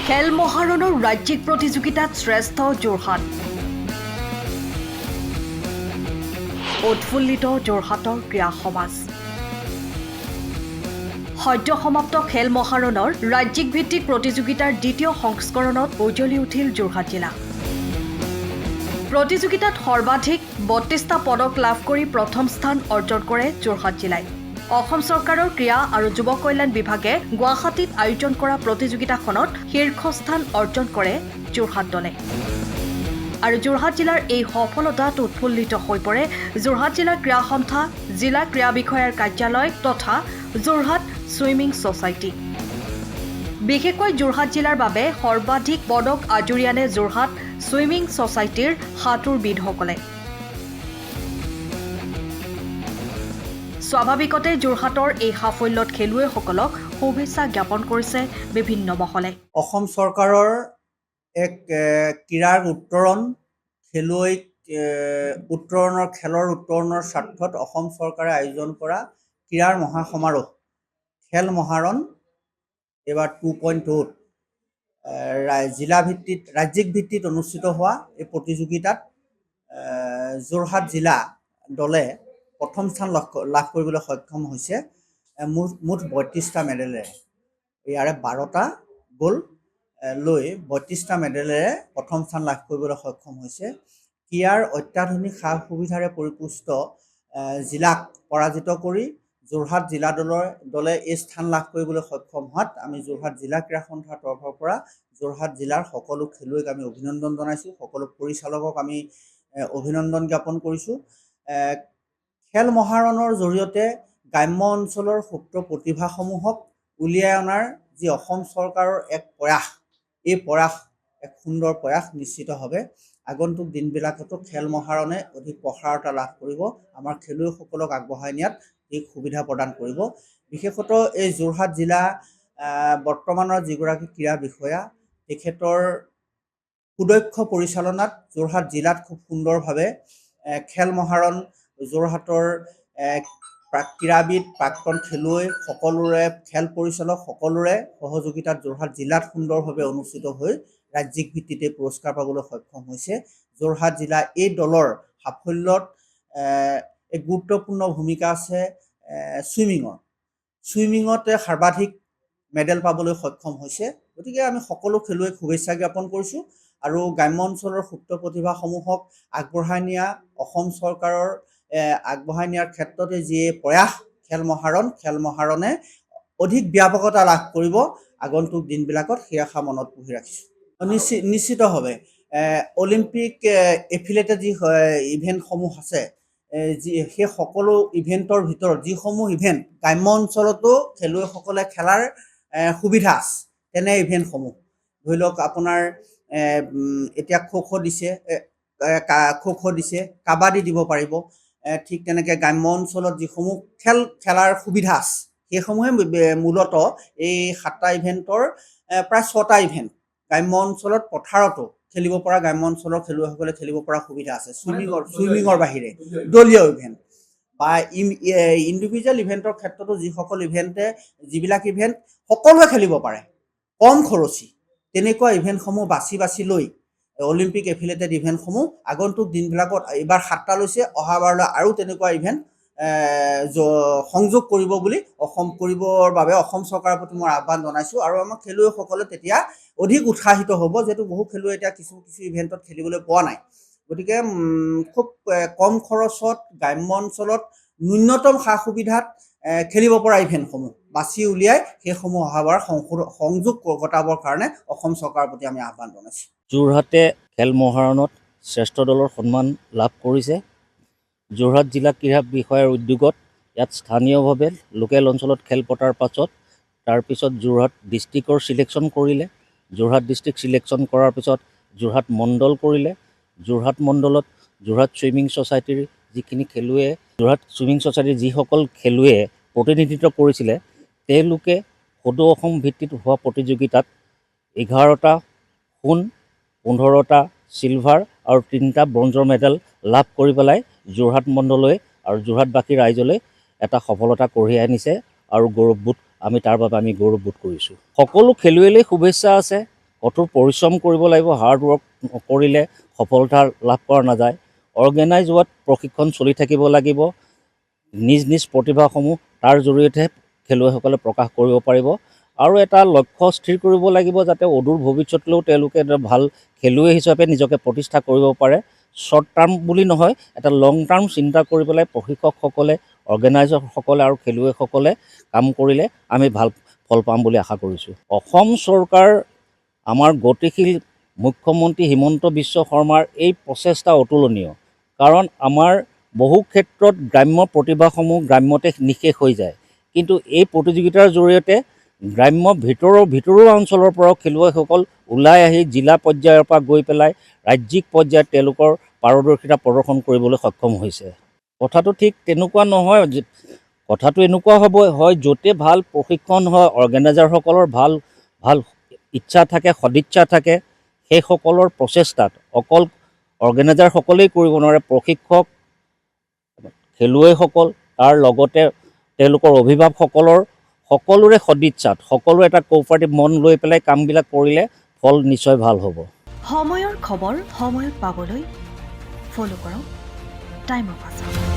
খেল মহাৰণৰ ৰাজ্যিক প্ৰতিযোগিতাত শ্ৰেষ্ঠ যোৰহাট। উৎফুল্লিত যোৰহাটৰ ক্ৰীড়া সমাজ। সদ্য সমাপ্ত খেল মহাৰণৰ ৰাজ্যিক ভিত্তিক প্ৰতিযোগিতাৰ দ্বিতীয় সংস্কৰণত উজ্বলি উঠিল যোৰহাট জিলা। প্ৰতিযোগিতাত সৰ্বাধিক ৩২টা পদক লাভ কৰি প্ৰথম স্থান অৰ্জন কৰে যোৰহাট জিলাই। অসম চৰকাৰৰ ক্ৰীড়া আৰু যুৱ কল্যাণ বিভাগে গুৱাহাটীত আয়োজন কৰা প্ৰতিযোগিতাখনত শীৰ্ষস্থান অৰ্জন কৰে যোৰহাট দলে। আৰু যোৰহাট জিলাৰ এই সফলতাত উৎফুল্লিত হৈ পৰে যোৰহাট জিলা ক্ৰীড়া সন্থা, জিলা ক্ৰীড়া বিষয়াৰ কাৰ্যালয় তথা যোৰহাট ছুইমিং ছ'চাইটি। বিশেষকৈ যোৰহাট জিলাৰ বাবে সৰ্বাধিক পদক আজুৰি আনে যোৰহাট ছুইমিং ছ'চাইটিৰ সাঁতোৰবিদসকলে। স্বাভাৱিকতে যোৰহাটৰ এই সাফল্যত খেলুৱৈসকলক শুভেচ্ছা জ্ঞাপন কৰিছে বিভিন্ন মহলে। অসম চৰকাৰৰ এক ক্ৰীড়াৰ উত্তৰণ, খেলুৱৈক উত্তৰণৰ খেলৰ উত্তৰণৰ স্বাৰ্থত অসম চৰকাৰে আয়োজন কৰা ক্ৰীড়াৰ মহাসমাৰোহ খেল মহাৰণ এইবাৰ 2.0 জিলা ভিত্তিত ৰাজ্যিক ভিত্তিত অনুষ্ঠিত হোৱা এই প্ৰতিযোগিতাত যোৰহাট জিলা দলে প্ৰথম স্থান লাভ কৰিবলৈ সক্ষম হৈছে মুঠ ৩২টা মেডেলেৰে। ইয়াৰে 12টা গ'ল লৈ ৩২টা মেডেলেৰে প্ৰথম স্থান লাভ কৰিবলৈ সক্ষম হৈছে। ক্ৰীড়াৰ অত্যাধুনিক সা সুবিধাৰে পৰিপুষ্ট জিলাক পৰাজিত কৰি যোৰহাট জিলা দলে এই স্থান লাভ কৰিবলৈ সক্ষম হোৱাত আমি যোৰহাট জিলা ক্ৰীড়া সন্থাৰ তৰফৰ পৰা যোৰহাট জিলাৰ সকলো খেলুৱৈক আমি অভিনন্দন জনাইছোঁ, সকলো পৰিচালকক আমি অভিনন্দন জ্ঞাপন কৰিছোঁ। খেল মহাৰণৰ জৰিয়তে গ্ৰাম্য অঞ্চলৰ সুপ্ত প্ৰতিভাসমূহক উলিয়াই অনাৰ যি অসম চৰকাৰৰ এক প্ৰয়াস, এই প্ৰয়াস এক সুন্দৰ প্ৰয়াস। নিশ্চিতভাৱে আগন্তুক দিনবিলাকতো খেল মহাৰণে অধিক প্ৰসাৰতা লাভ কৰিব, আমাৰ খেলুৱৈসকলক আগবঢ়াই নিয়াত এই সুবিধা প্ৰদান কৰিব। বিশেষত এই যোৰহাট জিলা বৰ্তমানৰ যিগৰাকী ক্ৰীড়া বিষয়া, তেখেতৰ সুদক্ষ পৰিচালনাত যোৰহাট জিলাত খুব সুন্দৰভাৱে খেল মহাৰণ যোৰহাটৰ ক্ৰীড়াবিদ, প্ৰাক্তন খেলুৱৈ সকলোৰে, খেল পৰিচালক সকলোৰে সহযোগিতাত যোৰহাট জিলাত সুন্দৰভাৱে অনুষ্ঠিত হৈ ৰাজ্যিক ভিত্তিতে পুৰস্কাৰ পাবলৈ সক্ষম হৈছে। যোৰহাট জিলা এই দলৰ সাফল্যত এক গুৰুত্বপূৰ্ণ ভূমিকা আছে ছুইমিঙতে সৰ্বাধিক মেডেল পাবলৈ সক্ষম হৈছে। গতিকে আমি সকলো খেলুৱৈক শুভেচ্ছা জ্ঞাপন কৰিছোঁ আৰু গ্ৰাম্য অঞ্চলৰ সুপ্ত প্ৰতিভাসমূহক আগবঢ়াই নিয়া অসম চৰকাৰৰ আগবঢ়াই নিয়াৰ ক্ষেত্ৰতে যি প্ৰয়াস খেল মহাৰণে অধিক ব্যাপকতা লাভ কৰিব আগন্তুক দিনবিলাকত, সেই আশা মনত পুহি ৰাখিছোঁ। নিশ্চিতভাৱে অলিম্পিক এফিলেটেড যি ইভেণ্টসমূহ আছে, সেই সকলো ইভেণ্টৰ ভিতৰত যিসমূহ ইভেণ্ট গ্ৰাম্য অঞ্চলতো খেলুৱৈসকলে খেলাৰ সুবিধা আছে, তেনে ইভেণ্টসমূহ ধৰি লওক আপোনাৰ এতিয়া খো খো দিছে, কাবাডী দিব পাৰিব। ঠিক তেনেকৈ গ্ৰাম্য অঞ্চলত যিসমূহ খেলাৰ সুবিধা আছে, সেইসমূহে মূলতঃ এই 7টা ইভেণ্টৰ প্ৰায় 6টা ইভেণ্ট গ্ৰাম্য অঞ্চলত পথাৰতো খেলিব পৰা, গ্ৰাম্য অঞ্চলৰ খেলুৱৈসকলে খেলিব পৰা সুবিধা আছে। ছুইমিঙৰ বাহিৰে দলীয় ইভেণ্ট বা ইণ্ডিভিজুৱেল ইভেণ্টৰ ক্ষেত্ৰতো যিবিলাক ইভেণ্ট সকলোৱে খেলিব পাৰে, কম খৰচী, তেনেকুৱা ইভেণ্টসমূহ বাছি লৈ অলিম্পিক এফিলেটেড ইভেণ্টসমূহ আগন্তুক দিনবিলাকত এইবাৰ 7টা লৈছে, অহাবাৰলৈ আৰু তেনেকুৱা ইভেণ্ট সংযোগ কৰিব কৰিবৰ বাবে অসম চৰকাৰৰ প্ৰতি মই আহ্বান জনাইছোঁ। আৰু আমাৰ খেলুৱৈসকলে তেতিয়া অধিক উৎসাহিত হ'ব, যিহেতু বহু খেলুৱৈ এতিয়া কিছু ইভেণ্টত খেলিবলৈ পোৱা নাই। গতিকে খুব কম খৰচত গ্ৰাম্য অঞ্চলত ন্যূনতম সা সুবিধাত খেলিব পৰা ইভেণ্টসমূহ বাছি উলিয়াই সেইসমূহ অহাবাৰ সংযোগ ঘটাবৰ কাৰণে অসম চৰকাৰৰ প্ৰতি আমি আহ্বান জনাইছোঁ। যোৰহাটে খেল মহাৰণত শ্ৰেষ্ঠ দলৰ সন্মান লাভ কৰিছে। যোৰহাট জিলা ক্ৰীড়া বিষয়াৰ উদ্যোগত ইয়াত স্থানীয়ভাৱে লোকেল অঞ্চলত খেল পতাৰ তাৰপিছত যোৰহাট ডিষ্ট্ৰিক্টৰ ছিলেকশ্যন কৰিলে। যোৰহাট ডিষ্ট্ৰিক্ট ছিলেকশ্যন কৰাৰ পিছত যোৰহাট মণ্ডল কৰিলে। যোৰহাট মণ্ডলত যোৰহাট ছুইমিং ছ'চাইটিৰ যিখিনি খেলুৱৈয়ে যিসকল খেলুৱৈয়ে প্ৰতিনিধিত্ব কৰিছিলে, তেওঁলোকে সদৌ অসম ভিত্তিত হোৱা প্ৰতিযোগিতাত 11টা সোণ, 15টা চিলভাৰ আৰু 3টা ব্ৰঞ্জৰ মেডেল লাভ কৰি পেলাই যোৰহাট মণ্ডললৈ আৰু যোৰহাটবাসী ৰাইজলৈ এটা সফলতা কঢ়িয়াই আনিছে আৰু গৌৰৱবোধ আমি তাৰ বাবে আমি গৌৰৱবোধ কৰিছোঁ। সকলো খেলুৱৈলৈ শুভেচ্ছা আছে। কঠোৰ পৰিশ্ৰম কৰিব লাগিব। হাৰ্ড ৱৰ্ক নকৰিলে সফলতা লাভ কৰা নাযায়। অৰ্গেনাইজ হোৱাত প্ৰশিক্ষণ চলি থাকিব লাগিব। নিজ নিজ প্ৰতিভাসমূহ তাৰ জৰিয়তে খেলুৱৈসকলে প্ৰকাশ কৰিব পাৰিব আৰু এটা লক্ষ্য স্থিৰ কৰিব লাগিব যাতে অদূৰ ভৱিষ্যতলৈও তেওঁলোকে এটা ভাল খেলুৱৈ হিচাপে নিজকে প্ৰতিষ্ঠা কৰিব পাৰে। শ্বৰ্ট টাৰ্ম বুলি নহয়, এটা লং টাৰ্ম চিন্তা কৰি পেলাই প্ৰশিক্ষকসকলে, অৰ্গেনাইজাৰসকলে আৰু খেলুৱৈসকলে কাম কৰিলে আমি ভাল ফল পাম বুলি আশা কৰিছোঁ। অসম চৰকাৰ, আমাৰ গতিশীল মুখ্যমন্ত্ৰী হিমন্ত বিশ্ব শৰ্মাৰ এই প্ৰচেষ্টা অতুলনীয়। কাৰণ আমাৰ বহু ক্ষেত্ৰত গ্ৰাম্য প্ৰতিভাসমূহ গ্ৰাম্যতে নিঃশেষ হৈ যায়, কিন্তু এই প্ৰতিযোগিতাৰ জৰিয়তে গ্ৰাম্য ভিতৰুৱা অঞ্চলৰ পৰাও খেলুৱৈসকল ওলাই আহি জিলা পৰ্যায়ৰ পৰা গৈ পেলাই ৰাজ্যিক পৰ্যায়ত তেওঁলোকৰ পাৰদৰ্শিতা প্ৰদৰ্শন কৰিবলৈ সক্ষম হৈছে। কথাটো ঠিক তেনেকুৱা নহয়। কথাটো এনেকুৱা হয় য'তে ভাল প্ৰশিক্ষণ হয়, অৰ্গেনাইজাৰসকলৰ ভাল ইচ্ছা থাকে, সদিচ্ছা থাকে, সেইসকলৰ প্ৰচেষ্টাত অকল অৰ্গেনাইজাৰসকলেই কৰিব নোৱাৰে, প্ৰশিক্ষক, খেলুৱৈসকল, তাৰ লগতে তেওঁলোকৰ অভিভাৱকসকলৰ সকলোৰে সদিচ্ছাত, সকলো এটা কোঅপাৰেটিভ মন লৈ পেলাই কামবিলাক কৰিলে ফল নিশ্চয় ভাল হ'ব। সময়ৰ খবৰ সময়ত পাবলৈ ফ'ল' কৰক টাইম অফ আছাম।